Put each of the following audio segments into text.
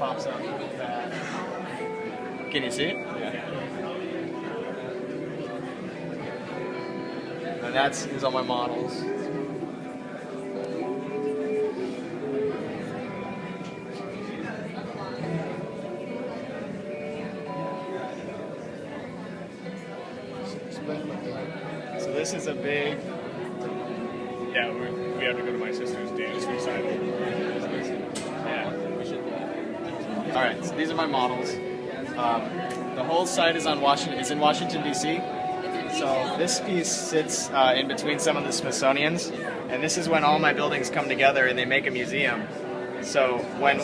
pops up that. Can you see it? Yeah. And these are my models. So this is a big. Yeah, we have to go to my sister's dance recital. Yeah, we should. All right, so these are my models. The whole site is in Washington D.C. So this piece sits in between some of the Smithsonian's, and this is when all my buildings come together and they make a museum. So when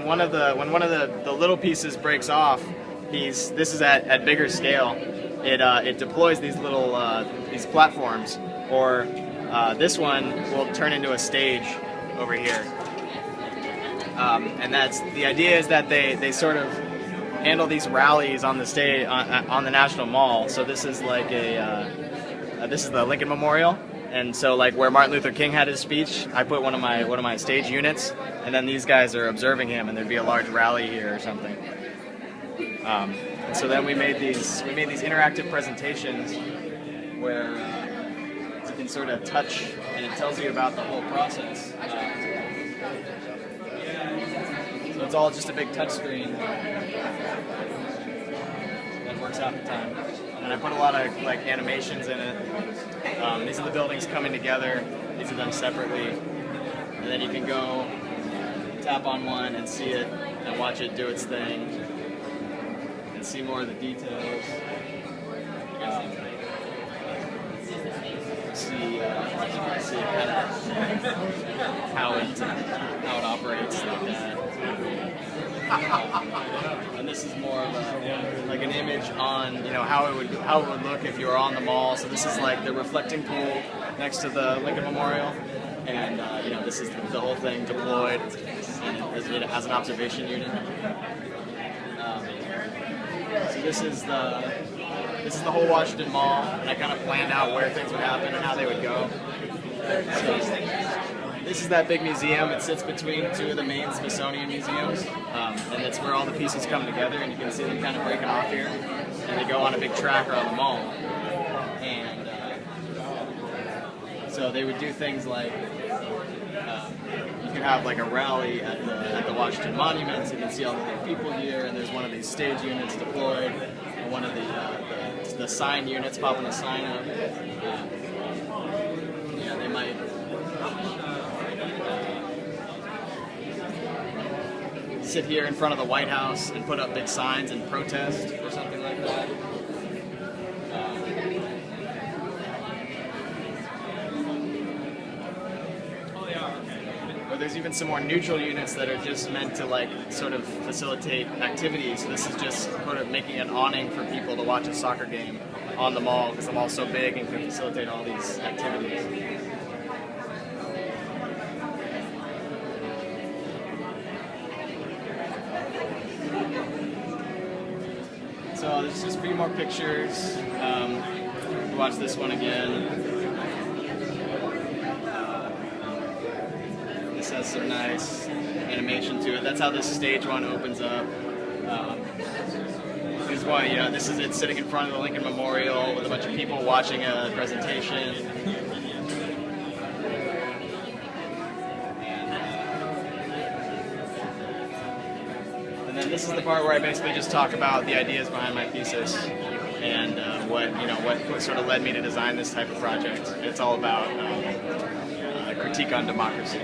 one of the little pieces breaks off, this is at bigger scale. It deploys these little these platforms, or this one will turn into a stage over here. And the idea is that they sort of handle these rallies on the stage on the National Mall. So this is like this is the Lincoln Memorial, and so like where Martin Luther King had his speech, I put one of my stage units, and then these guys are observing him, and there'd be a large rally here or something. And so then we made these interactive presentations where you can sort of touch, and it tells you about the whole process. So it's all just a big touch screen that works half the time. And I put a lot of like animations in it. These are the buildings coming together. These are them separately. And then you can go tap on one and see it and watch it do its thing and see more of the details. See kind of how it operates like that. And this is more of like an image on how it would look if you were on the mall. So this is like the reflecting pool next to the Lincoln Memorial, and this is the whole thing deployed, and it has an observation unit. So this is the whole Washington Mall, and I kind of planned out where things would happen and how they would go. So this is that big museum. It sits between two of the main Smithsonian museums, and it's where all the pieces come together, and you can see them kind of breaking off here, and they go on a big track around the mall. And so they would do things like you could have like a rally at the Washington Monuments, and you can see all the big people here, and there's one of these stage units deployed, and one of the sign units popping a sign up. They might sit here in front of the White House and put up big signs and protest or something like that. Or there's even some more neutral units that are just meant to like sort of facilitate activities. So this is just sort of making an awning for people to watch a soccer game on the mall, because the mall's so big and can facilitate all these activities. So there's just a few more pictures. Watch this one again. This has some nice animation to it. That's how this stage one opens up. This is why, this is it sitting in front of the Lincoln Memorial with a bunch of people watching a presentation. And then this is the part where I basically just talk about the ideas behind my thesis and what sort of led me to design this type of project. It's all about a critique on democracy.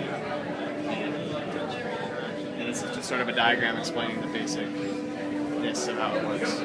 And this is just sort of a diagram explaining the basicness of how it works.